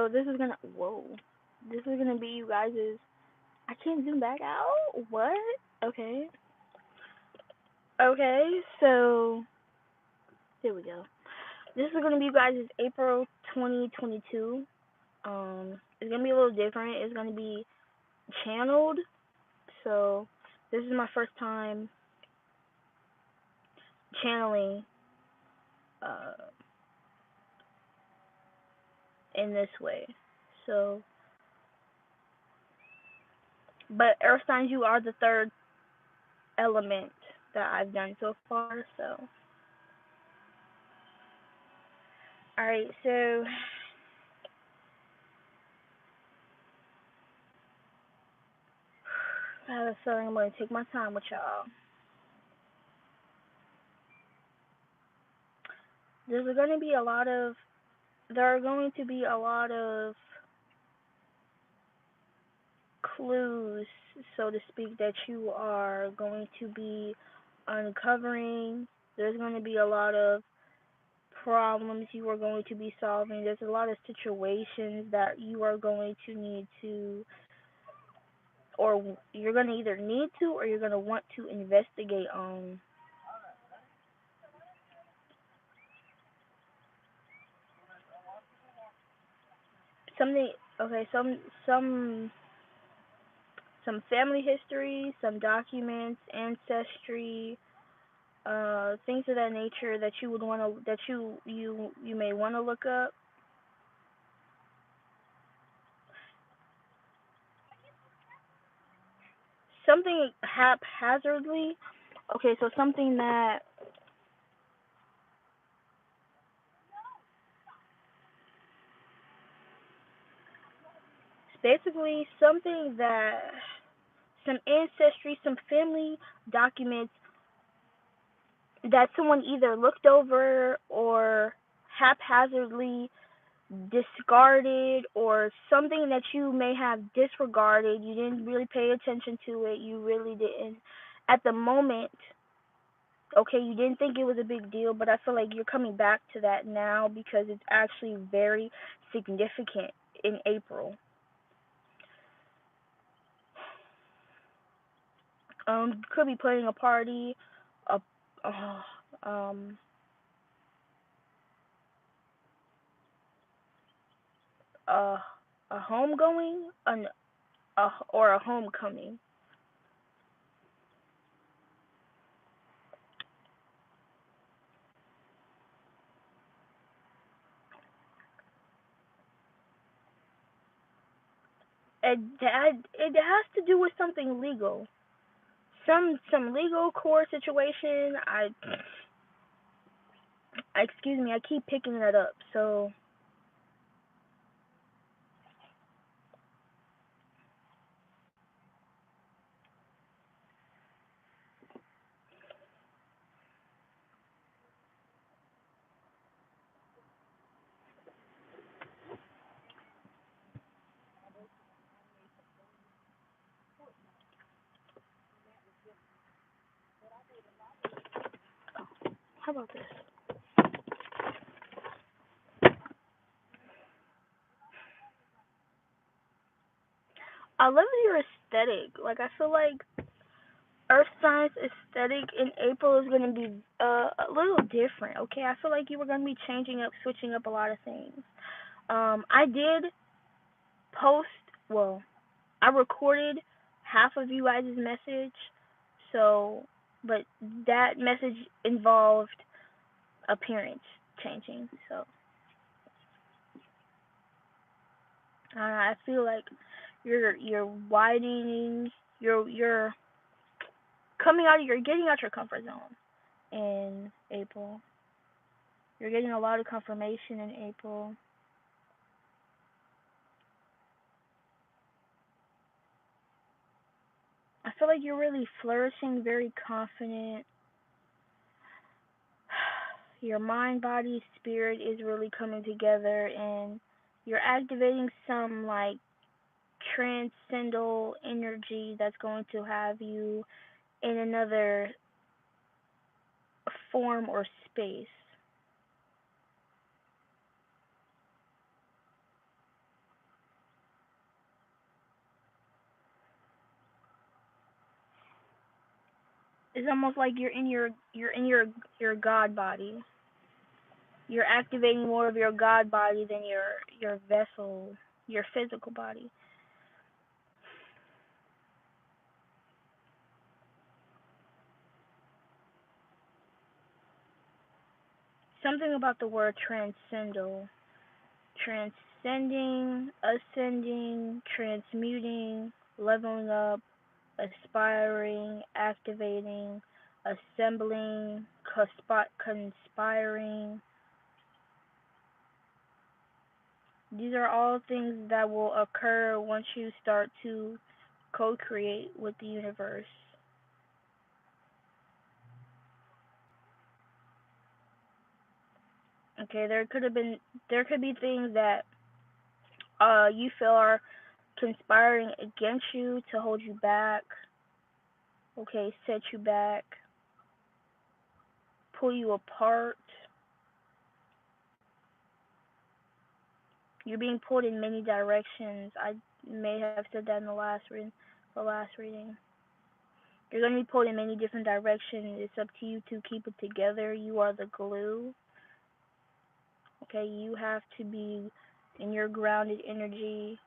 So this is gonna whoa. This is gonna be you guys's. I can't zoom back out. What? Okay. Okay. So here we go. This is gonna be you guys' April 2022. It's gonna be a little different. It's gonna be channeled. So this is my first time channeling uh in this way. So, but Earth signs, you are the third element that I've done so far. So, all right. So I have a feeling I'm gonna take my time with y'all. There's gonna be a lot of there are going to be a lot of clues, so to speak, that you are going to be uncovering. There's going to be a lot of problems you are going to be solving. There's a lot of situations that you are going to need to, or you're going to either need to, or you're going to want to investigate on. Something, okay, some family history, some documents, ancestry, things of that nature that you would want to that you may want to look up. Something haphazardly. Okay, so something that basically something that some ancestry, some family documents that someone either looked over or haphazardly discarded, or something that you may have disregarded. You didn't really pay attention to it. You really didn't at the moment. Okay, you didn't think it was a big deal, but I feel like you're coming back to that now because it's actually very significant in April. Could be planning a party, a uh, um a a homegoing, or a homecoming. It has to do with something legal, some legal court situation. Excuse me, I keep picking that up. So how about this? I love your aesthetic. Like I feel like Earth signs aesthetic in April is gonna be a little different. Okay, I feel like you were gonna be changing up, switching up a lot of things. I did post. Well, I recorded half of you guys' message, so but that message involved appearance changing. So I feel like you're widening, you're coming out of you're getting out your comfort zone in April. You're getting a lot of confirmation in April. I feel like you're really flourishing, very confident. Your mind, body, spirit is really coming together, and you're activating some like transcendental energy that's going to have you in another form or space. It's almost like you're in your God body. You're activating more of your God body than your vessel, your physical body. Something about the word transcendental, transcending, ascending, transmuting, leveling up, aspiring, activating, assembling, conspiring. These are all things that will occur once you start to co-create with the universe. Okay, there could be things that you feel are conspiring against you to hold you back. Okay, set you back, pull you apart. You're being pulled in many directions. I may have said that in the last reading. You're going to be pulled in many different directions. It's up to you to keep it together. You are the glue. Okay, you have to be in your grounded energy.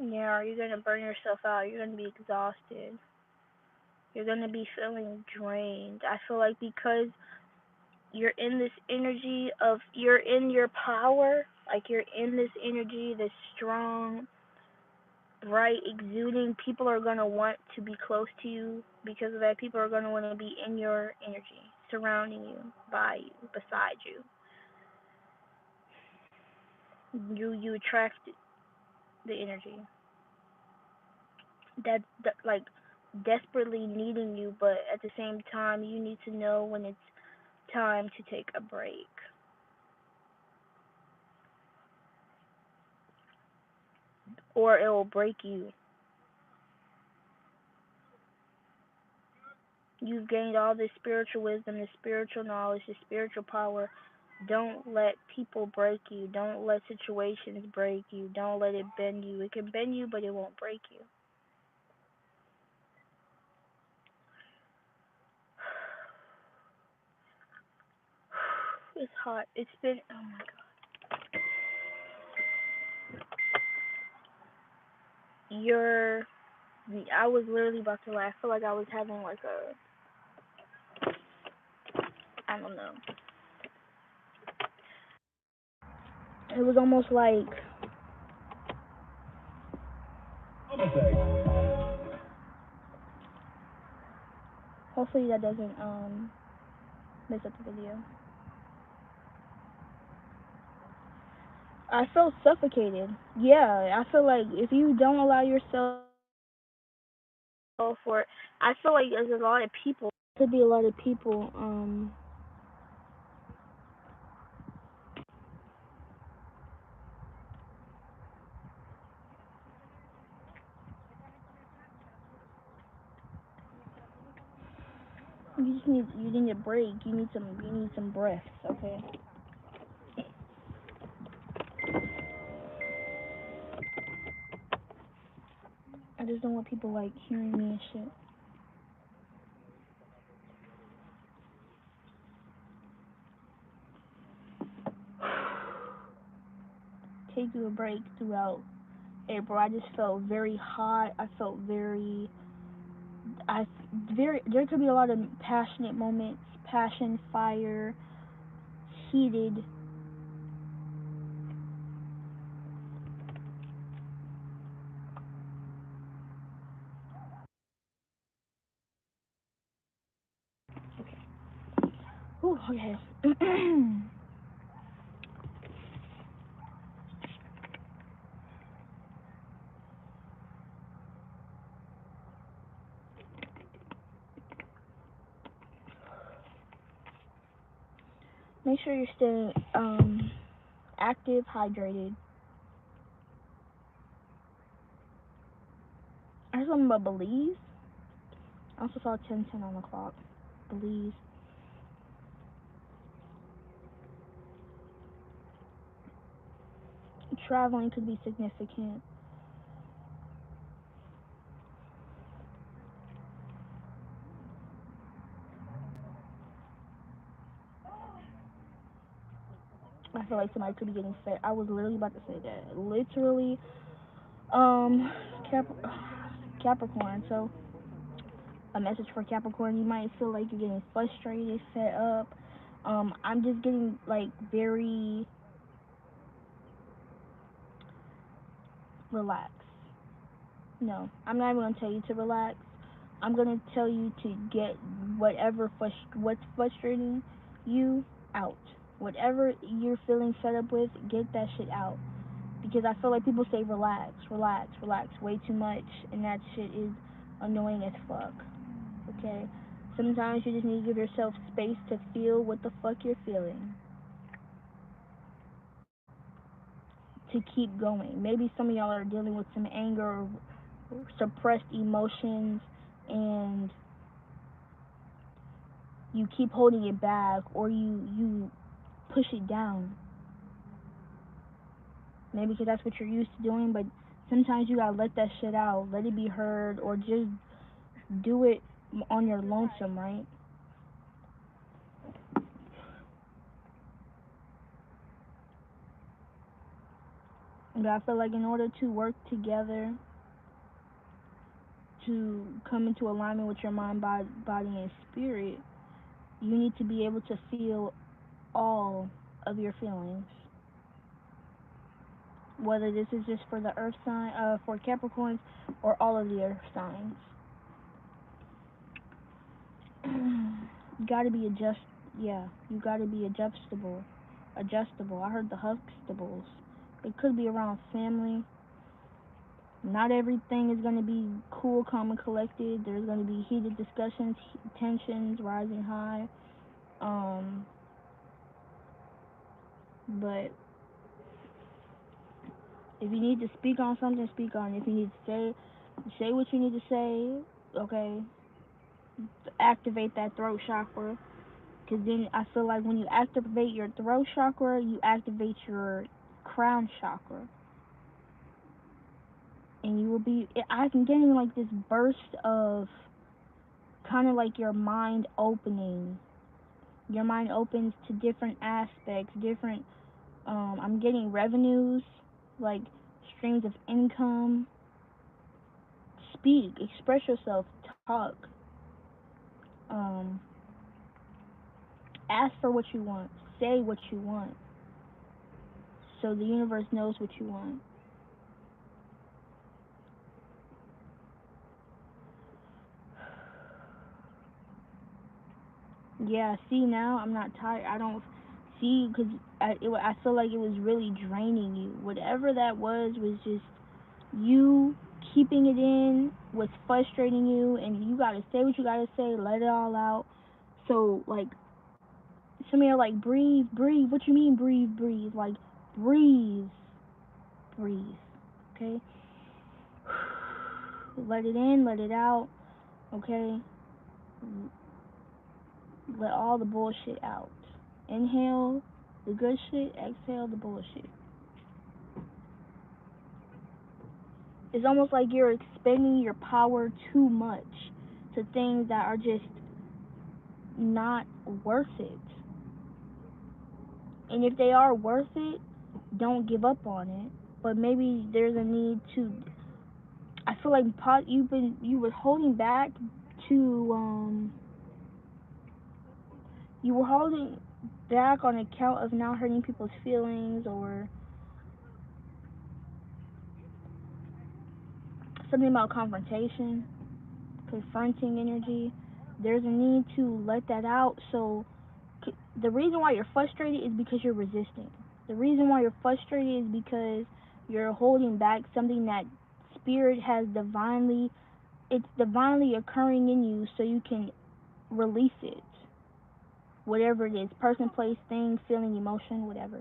Yeah, or you're going to burn yourself out. You're going to be exhausted. You're going to be feeling drained. I feel like because you're in this energy of, you're in your power, like you're in this energy, this strong, bright, exuding, people are going to want to be close to you because of that. People are going to want to be in your energy, surrounding you, by you, beside you. You attract the energy that like desperately needing you, but at the same time you need to know when it's time to take a break, or it will break you. You've gained all this spiritual wisdom, this spiritual knowledge, this spiritual power. Don't let people break you. Don't let situations break you. Don't let it bend you. It can bend you, but it won't break you. It's hot. It's been, oh my god. I was literally about to laugh. I feel like I was having like I don't know. It was almost like, hopefully that doesn't mess up the video. I felt suffocated. Yeah, I feel like if you don't allow yourself for it, I feel like there's a lot of people. Could be a lot of people. You need a break. You need some breaths. Okay. I just don't want people like hearing me and shit. Take you a break throughout April. I just felt very hot. I felt I very. There could be a lot of passionate moments, passion, fire, heated. Ooh, okay. Make sure you're staying active, hydrated. I heard something about Belize. I also saw 10:10 on the clock. Belize. Traveling could be significant. I feel like somebody could be getting fed. I was literally about to say that. Literally, um, Cap- Capricorn. So a message for Capricorn. You might feel like you're getting frustrated, fed up. I'm just getting like very relaxed. No, I'm not even gonna tell you to relax. I'm gonna tell you to get what's frustrating you out. Whatever you're feeling fed up with, get that shit out. Because I feel like people say relax, relax, relax way too much, and that shit is annoying as fuck. Okay? Sometimes you just need to give yourself space to feel what the fuck you're feeling to keep going. Maybe some of y'all are dealing with some anger or suppressed emotions, and you keep holding it back, or you push it down. Maybe because that's what you're used to doing, but sometimes you gotta let that shit out, let it be heard, or just do it on your lonesome, right? But I feel like in order to work together, to come into alignment with your mind, body, and spirit, you need to be able to feel all of your feelings. Whether this is just for the earth sign, for Capricorns, or all of the earth signs. You gotta be adjust. Yeah, you gotta be adjustable. Adjustable. I heard the Huxtables. It could be around family. Not everything is gonna be cool, calm, and collected. There's gonna be heated discussions, tensions rising high. Um, but if you need to speak on something, speak on it. If you need to say what you need to say. Okay, activate that throat chakra. Because then I feel like when you activate your throat chakra, you activate your crown chakra. And you will be, I'm getting like this burst of kind of like your mind opening. Your mind opens to different aspects, different, I'm getting revenues, like streams of income. Speak, express yourself, talk. Um, ask for what you want, say what you want, so the universe knows what you want. Yeah, see now I'm not tired. I don't see because I feel like it was really draining you. Whatever that was just you keeping it in was frustrating you, and you gotta say what you gotta say, let it all out. So like some of you are like breathe, breathe. What you mean breathe, breathe? Like breathe, breathe. Okay, let it in, let it out. Okay, let all the bullshit out. Inhale the good shit, exhale the bullshit. It's almost like you're expending your power too much to things that are just not worth it. And if they are worth it, don't give up on it. But maybe there's a need to. I feel like you were holding back to you were holding back on account of not hurting people's feelings or something about confrontation, confronting energy. There's a need to let that out. So the reason why you're frustrated is because you're resisting. The reason why you're frustrated is because you're holding back something that spirit has divinely, it's divinely occurring in you so you can release it. Whatever it is, person, place, thing, feeling, emotion, whatever.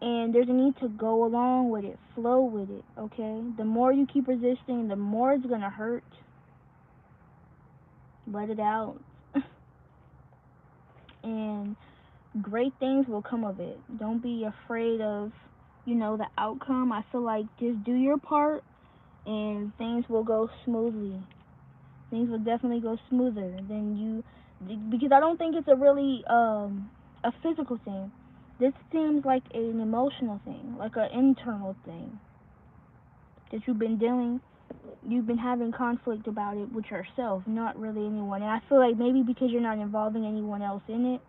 And there's a need to go along with it, flow with it, okay? The more you keep resisting, the more it's gonna hurt. Let it out. And great things will come of it. Don't be afraid of, the outcome. I feel like just do your part and things will go smoothly. Things will definitely go smoother than you, because I don't think it's a really a physical thing. This seems like an emotional thing, like an internal thing that you've been having conflict about it with yourself, not really anyone. And I feel like maybe because you're not involving anyone else in it,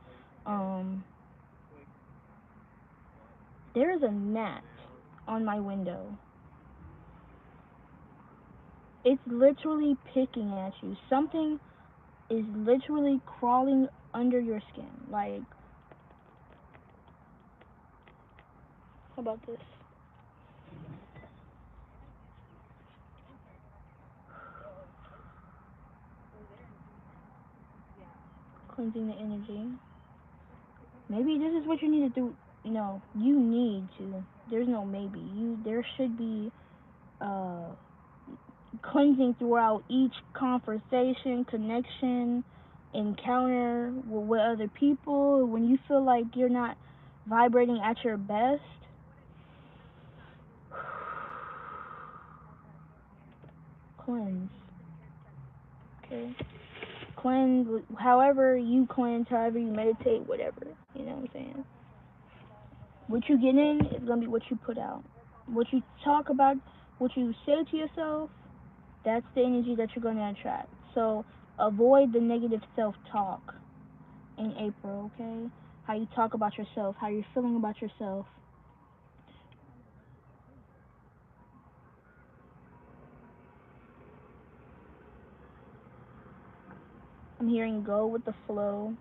um, there is a gnat on my window. It's literally picking at you. Something is literally crawling under your skin. Like, how about this? Cleansing the energy. Maybe this is what you need to do. No, you need to. There's no maybe. There should be uh cleansing throughout each conversation, connection, encounter with other people. When you feel like you're not vibrating at your best, cleanse. Okay? Cleanse however you cleanse, however you meditate, whatever. You know what I'm saying? What you get in is gonna be what you put out. What you talk about, what you say to yourself, that's the energy that you're gonna attract. So avoid the negative self-talk in April, okay? How you talk about yourself, how you're feeling about yourself. I'm hearing go with the flow.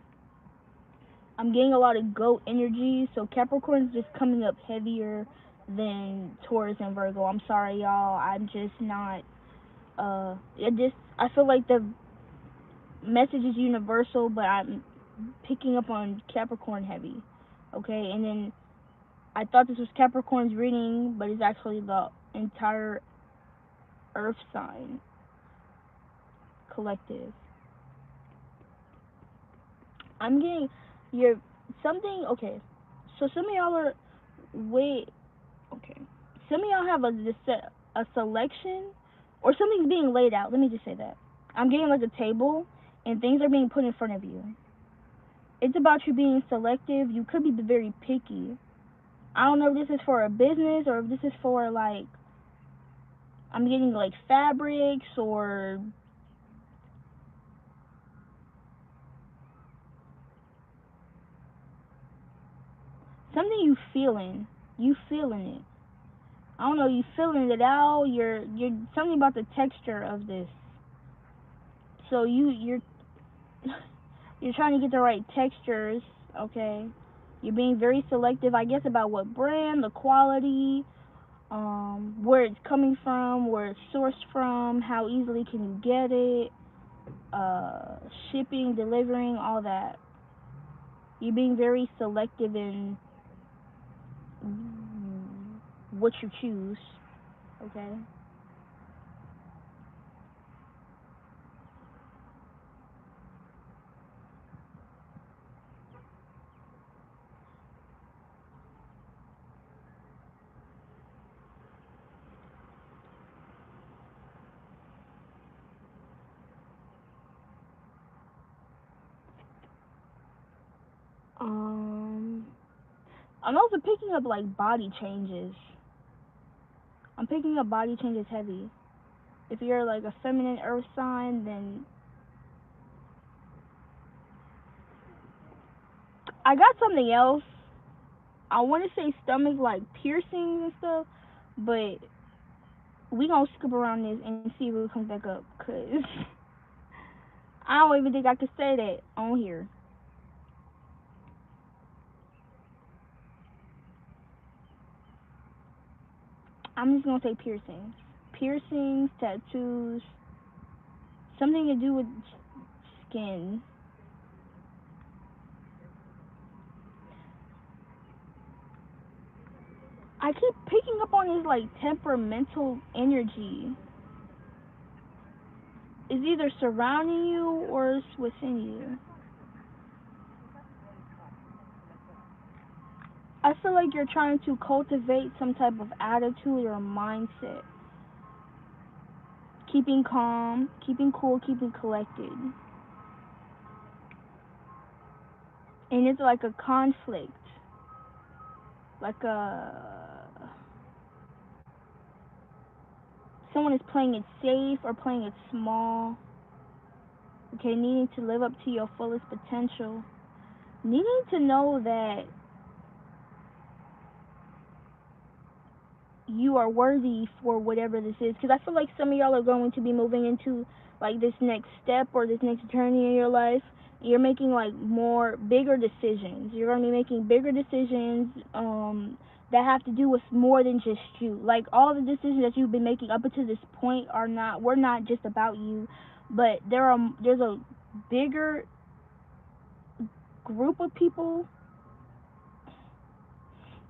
I'm getting a lot of goat energy, so Capricorn's just coming up heavier than Taurus and Virgo. I'm sorry, y'all. I'm just not. I feel like the message is universal, but I'm picking up on Capricorn heavy. Okay, and then I thought this was Capricorn's reading, but it's actually the entire Earth sign collective. I'm getting your something. Okay, so some of y'all are wait. Okay, some of y'all have a selection or something's being laid out. Let me just say that. I'm getting like a table and things are being put in front of you. It's about you being selective. You could be very picky. I don't know if this is for a business or if this is for like I'm getting like fabrics or something you feeling. You feeling it. I don't know, you feeling it out. You're something about the texture of this. So you're trying to get the right textures, okay? You're being very selective, I guess, about what brand, the quality, where it's coming from, where it's sourced from, how easily can you get it, shipping, delivering, all that. You're being very selective in what you choose, okay? Um, I'm also picking up like body changes. I'm picking up body changes heavy. If you're like a feminine earth sign, then I got something else. I want to say stomach like piercings and stuff, but we gonna skip around this and see if it comes back up, cause I don't even think I could say that on here. I'm just gonna say piercings, tattoos, something to do with skin. I keep picking up on this like temperamental energy. is either surrounding you or it's within you. I feel like you're trying to cultivate some type of attitude or mindset. Keeping calm, keeping cool, keeping collected. And it's like a conflict. Like someone is playing it safe or playing it small. Okay, needing to live up to your fullest potential. Needing to know that you are worthy for whatever this is, because I feel like some of y'all are going to be moving into like this next step or this next journey in your life. You're making like more bigger decisions. You're going to be making bigger decisions that have to do with more than just you. Like all the decisions that you've been making up until this point are not, we're not just about you, but there's a bigger group of people,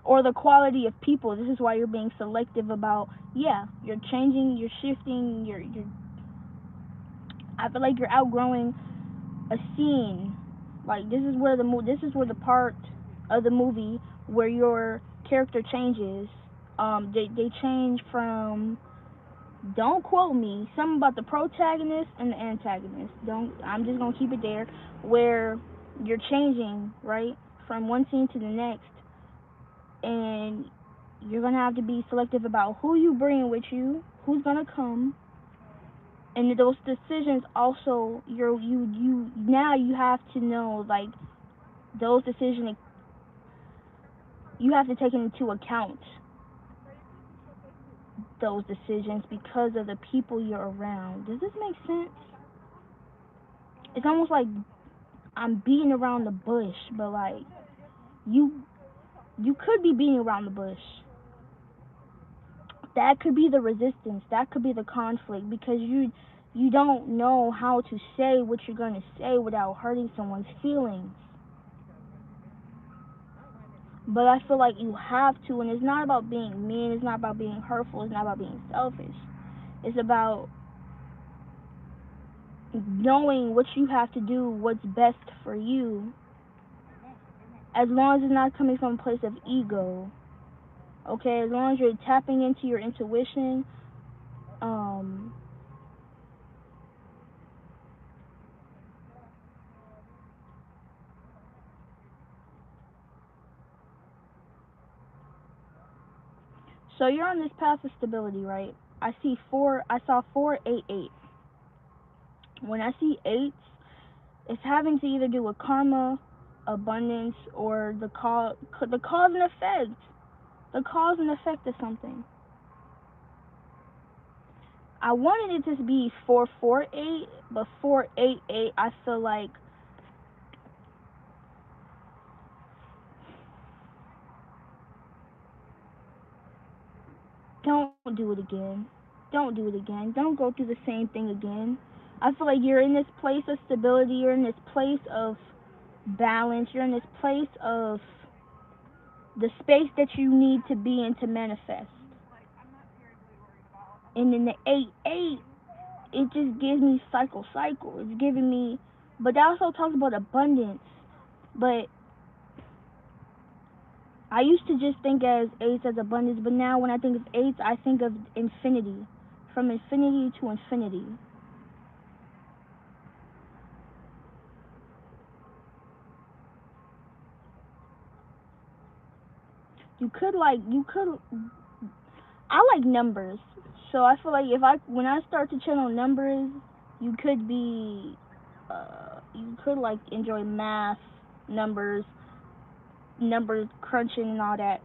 or the quality of people. This is why you're being selective about, yeah, you're changing, you're shifting, you're I feel like you're outgrowing a scene. Like this is where the part of the movie where your character changes. They change from, don't quote me, something about the protagonist and the antagonist. Don't, I'm just gonna keep it there, where you're changing, right, from one scene to the next, and you're gonna have to be selective about who you bring with you, who's gonna come, and those decisions also. You now you have to know, like, those decisions, you have to take into account those decisions because of the people you're around. Does this make sense? It's almost like I'm beating around the bush, but like you you could be beating around the bush. That could be the resistance, that could be the conflict, because you don't know how to say what you're going to say without hurting someone's feelings. But I feel like you have to, and it's not about being mean, it's not about being hurtful, it's not about being selfish. It's about knowing what you have to do, what's best for you, as long as it's not coming from a place of ego. Okay, as long as you're tapping into your intuition, um, so you're on this path of stability, right? I saw 488. When I see eights, it's having to either do with karma, abundance, or the cause and effect. The cause and effect of something. I wanted it to be 448, but 488, I feel like don't do it again. Don't do it again. Don't go through the same thing again. I feel like you're in this place of stability, you're in this place of balance, you're in this place of the space that you need to be in to manifest. And then the 8-8, it just gives me cycle. It's giving me, but that also talks about abundance. But I used to just think as eights as abundance, but now when I think of eights, I think of infinity, from infinity to infinity. You could, I like numbers, so I feel like when I start to channel numbers, you could be, you could like enjoy math, numbers, numbers crunching and all that,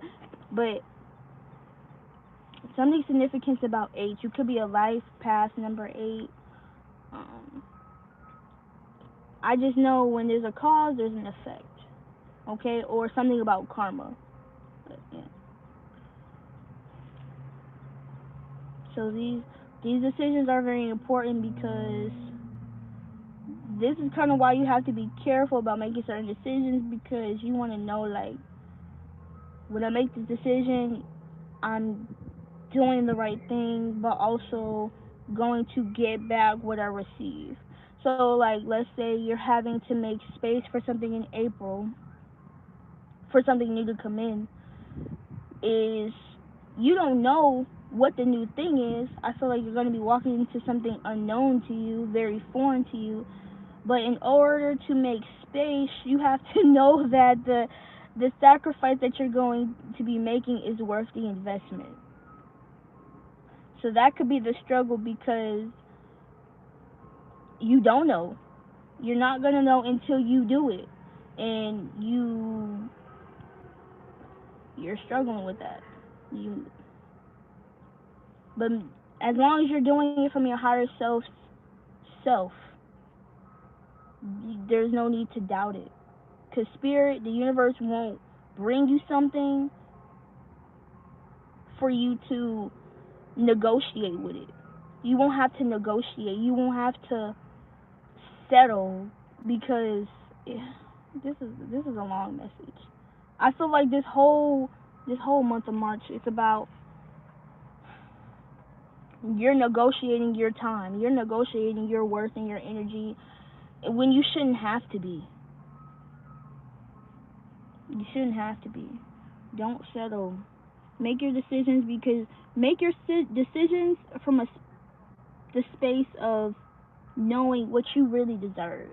but something significant about eight. You could be a life path number 8. Um, I just know when there's a cause, there's an effect. Okay, or something about karma. But, yeah. So these decisions are very important, because this is kind of why you have to be careful about making certain decisions, because you want to know, like, when I make this decision, I'm doing the right thing, but also going to get back what I receive. So, like, let's say you're having to make space for something in April, for something new to come in, is you don't know what the new thing is. I feel like you're going to be walking into something unknown to you, very foreign to you. But in order to make space, you have to know that the sacrifice that you're going to be making is worth the investment. So that could be the struggle because you don't know. You're not going to know until you do it. And you're struggling with that. You but as long as you're doing it from your higher self, there's no need to doubt it. Cuz spirit, the universe won't bring you something for you to negotiate with it. You won't have to negotiate. You won't have to settle because yeah, this is a long message. I feel like this whole month of March it's about you're negotiating your time. You're negotiating your worth and your energy when you shouldn't have to be. You shouldn't have to be. Don't settle. Make your decisions because make your decisions from the space of knowing what you really deserve.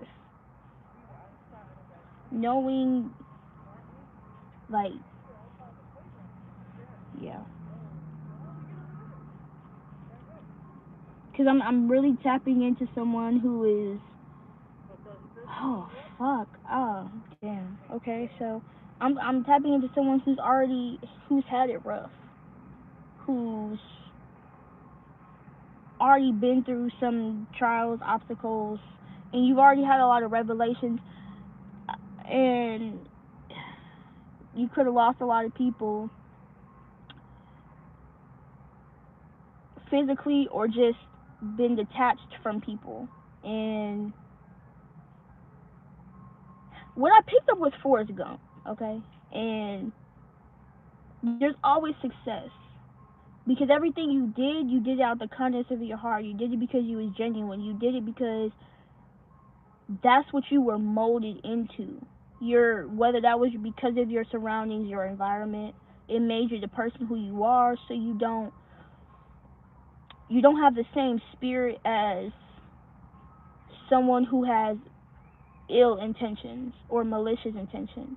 Knowing like yeah. Cuz I'm really tapping into someone who is oh fuck. Oh, damn. Okay, so I'm tapping into someone who's had it rough. Who's already been through some trials, obstacles, and you've already had a lot of revelations and you could have lost a lot of people physically or just been detached from people. And what I picked up was Forrest Gump, okay? And there's always success because everything you did it out the kindness of your heart. You did it because you was genuine. You did it because that's what you were molded into. Whether that was because of your surroundings, your environment, it made you the person who you are. So you don't have the same spirit as someone who has ill intentions or malicious intentions.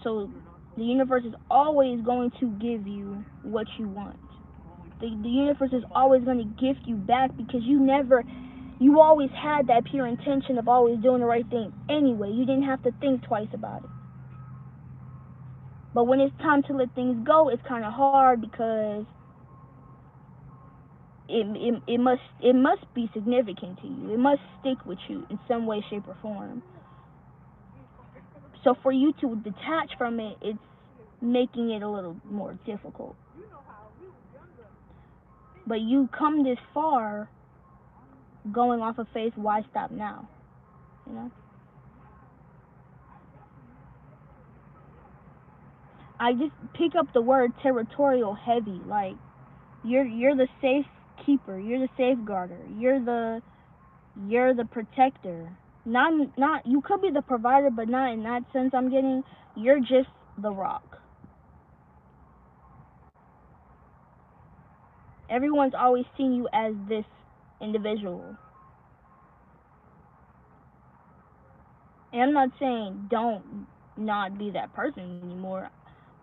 So the universe is always going to give you what you want. The universe is always going to gift you back because you always had that pure intention of always doing the right thing anyway. You didn't have to think twice about it. But when it's time to let things go, it's kind of hard because it must be significant to you. It must stick with you in some way, shape, or form. So for you to detach from it, it's making it a little more difficult. But you come this far going off of faith, why stop now? You know? I just pick up the word territorial heavy. Like you're the safe keeper, you're the safeguarder, you're the protector. Not you could be the provider, but not in that sense I'm getting. You're just the rock. Everyone's always seen you as this individual. And I'm not saying don't not be that person anymore.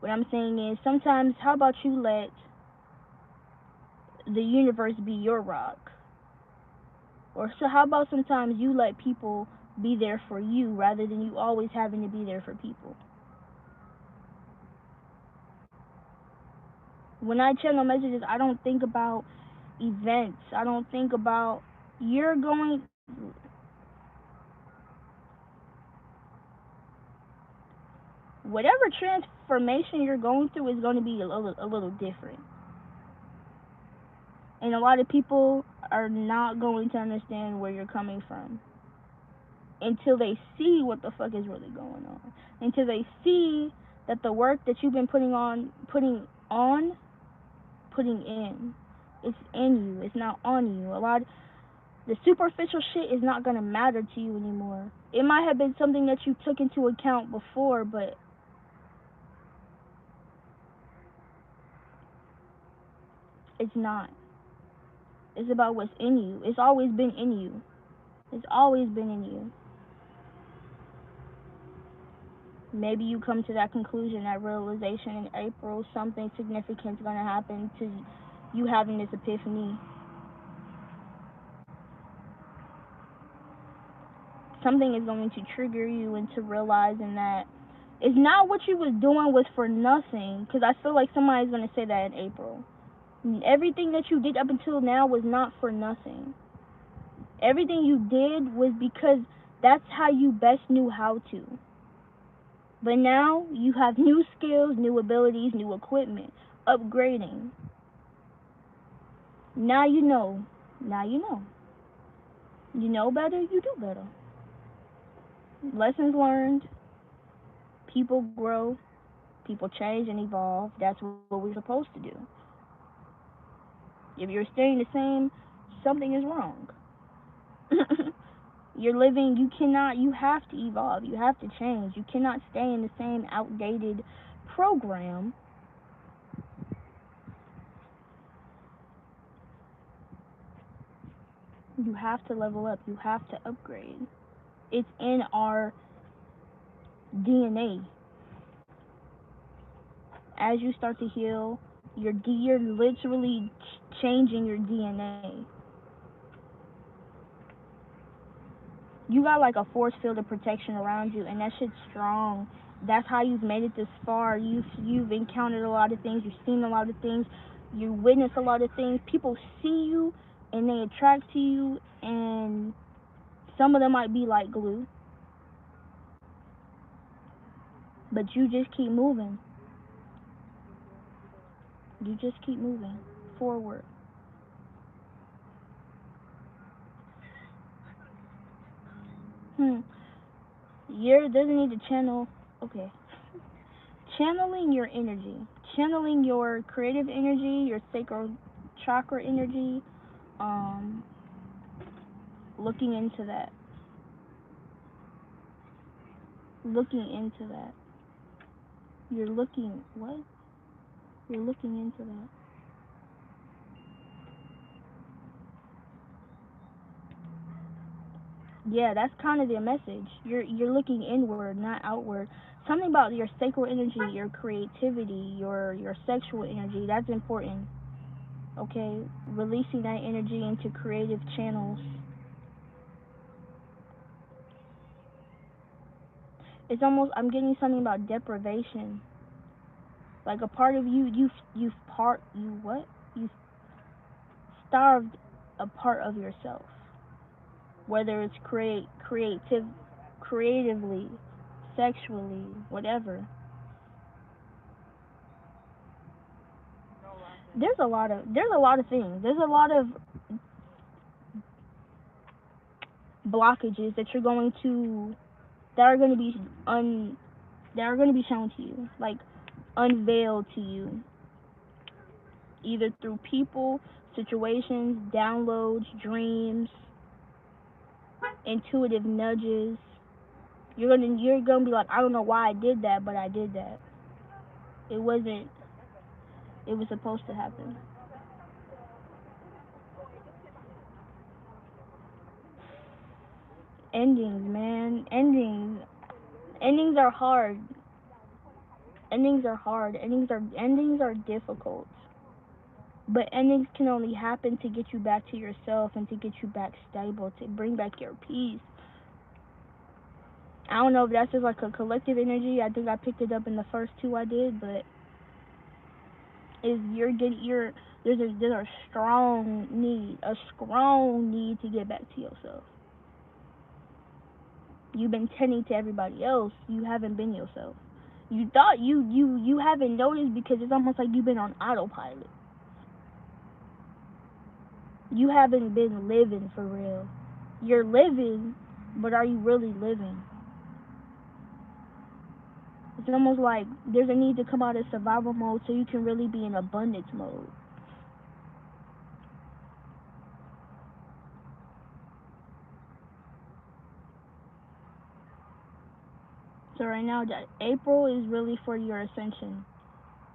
What I'm saying is sometimes how about you let the universe be your rock? Or so how about sometimes you let people be there for you rather than you always having to be there for people? When I channel messages, I don't think about events. I don't think about you're going whatever transformation you're going through is going to be a little different. And a lot of people are not going to understand where you're coming from until they see what the fuck is really going on. Until they see that the work that you've been putting in It's in you. It's not on you. The superficial shit is not gonna matter to you anymore. It might have been something that you took into account before, but it's not. It's about what's in you. It's always been in you. It's always been in you. Maybe you come to that conclusion, that realization in April, something significant is gonna happen to you having this epiphany. Something is going to trigger you into realizing that it's not what you was doing was for nothing. Because I feel like somebody's gonna say that in April. Everything that you did up until now was not for nothing. Everything you did was because that's how you best knew how to. But now you have new skills, new abilities, new equipment, upgrading. Now you know. Now you know. You know better, you do better. Lessons learned. People grow. People change and evolve. That's what we're supposed to do. If you're staying the same, something is wrong. You're living, you have to evolve. You have to change. You cannot stay in the same outdated program. You have to level up. You have to upgrade. It's in our DNA. As you start to heal, you're literally changing your DNA. You got like a force field of protection around you, and that shit's strong. That's how you've made it this far. You've encountered a lot of things. You've seen a lot of things. You witness a lot of things. People see you, and they attract to you, and some of them might be like glue, but you just keep moving. You just keep moving forward. Hmm. You're doesn't need to channel. Okay. Channeling your energy, channeling your creative energy, your sacral chakra energy, um, looking into that, looking into that. You're looking what? You're looking into that. Yeah, that's kind of the message. You're looking inward, not outward. Something about your sacral energy, your creativity, your sexual energy. That's important. Okay, releasing that energy into creative channels. It's almost I'm getting something about deprivation. Like a part of you, you what? You starved a part of yourself. Whether it's creatively, sexually, whatever. There's a lot of things. There's a lot of blockages that you're going to that are going to be un that are going to be shown to you, like unveiled to you, either through people, situations, downloads, dreams, intuitive nudges. You're gonna be like, I don't know why I did that, but I did that. It wasn't. It was supposed to happen. Endings, man. Endings. Endings are hard. Endings are hard. Endings are difficult. But endings can only happen to get you back to yourself and to get you back stable, to bring back your peace. I don't know if that's just like a collective energy. I think I picked it up in the first two I did, but is you're getting you're there's a strong need to get back to yourself. You've been tending to everybody else. You haven't been yourself. You thought you haven't noticed because it's almost like you've been on autopilot. You haven't been living for real. You're living, but are you really living? It's almost like there's a need to come out of survival mode so you can really be in abundance mode. So right now, April is really for your ascension.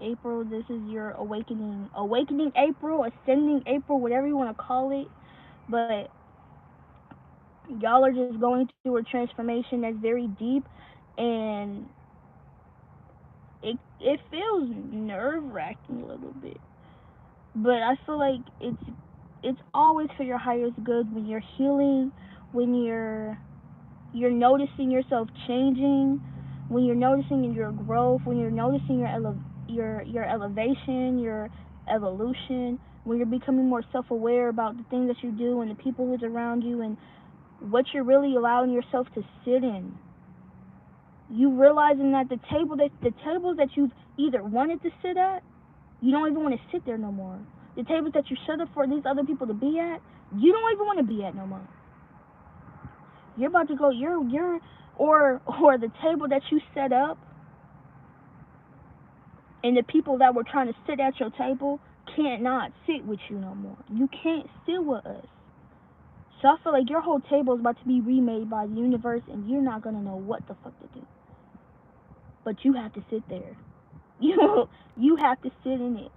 April, this is your awakening. Awakening April, ascending April, whatever you want to call it. But y'all are just going through a transformation that's very deep, and it feels nerve wracking a little bit. But I feel like it's always for your highest good when you're healing, when you're noticing yourself changing, when you're noticing your growth, when you're noticing your elevation, your evolution, when you're becoming more self-aware about the things that you do and the people who's around you and what you're really allowing yourself to sit in. You realizing that the tables that you've either wanted to sit at, you don't even want to sit there no more. The tables that you shut up for these other people to be at, you don't even want to be at no more. You're about to go. Or the table that you set up, and the people that were trying to sit at your table can't not sit with you no more. You can't sit with us. So I feel like your whole table is about to be remade by the universe, and you're not gonna know what the fuck to do. But you have to sit there. You have to sit in it,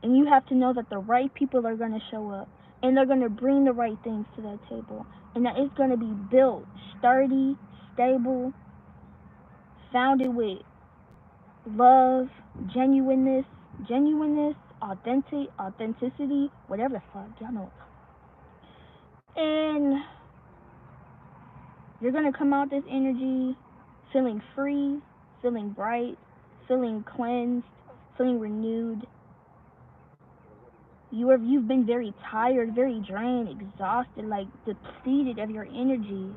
and you have to know that the right people are gonna show up, and they're gonna bring the right things to that table, and that it's gonna be built sturdy, stable, founded with love, genuineness, authenticity, whatever the fuck, y'all know. And you're gonna come out this energy feeling free, feeling bright, feeling cleansed, feeling renewed. You've been very tired, very drained, exhausted, like depleted of your energy.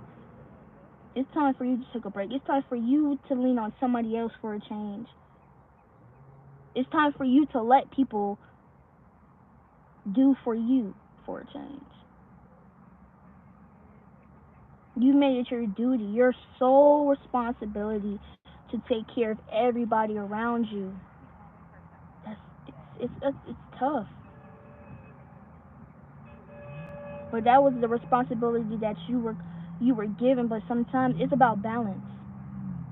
It's time for you to take a break. It's time for you to lean on somebody else for a change. It's time for you to let people do for you for a change. You made it your duty, your sole responsibility to take care of everybody around you. That's it's tough, but that was the responsibility that you were given. But sometimes it's about balance.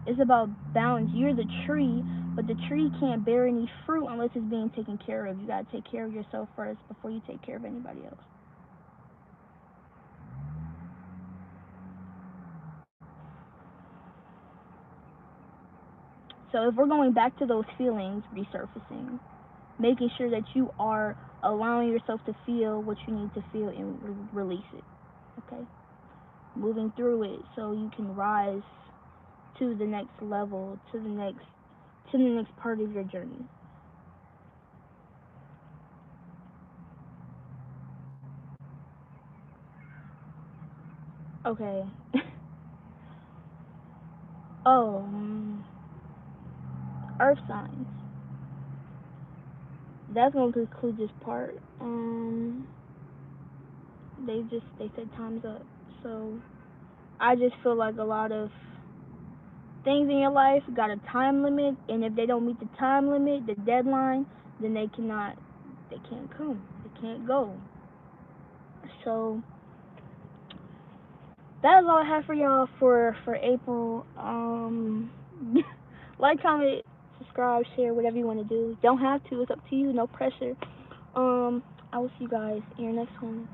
It's about balance. You're the tree, but the tree can't bear any fruit unless it's being taken care of. You gotta take care of yourself first before you take care of anybody else. So if we're going back to those feelings resurfacing, making sure that you are allowing yourself to feel what you need to feel and release it. Okay? Moving through it so you can rise to the next level, to the next part of your journey. Okay. Oh, earth signs. That's gonna conclude this part. They said time's up. So I just feel like a lot of things in your life got a time limit, and if they don't meet the time limit, the deadline, then they can't come, they can't go. So that is all I have for y'all for April. Like, comment, subscribe, share, whatever you want to do. Don't have to. It's up to you. No pressure. I will see you guys in your next one.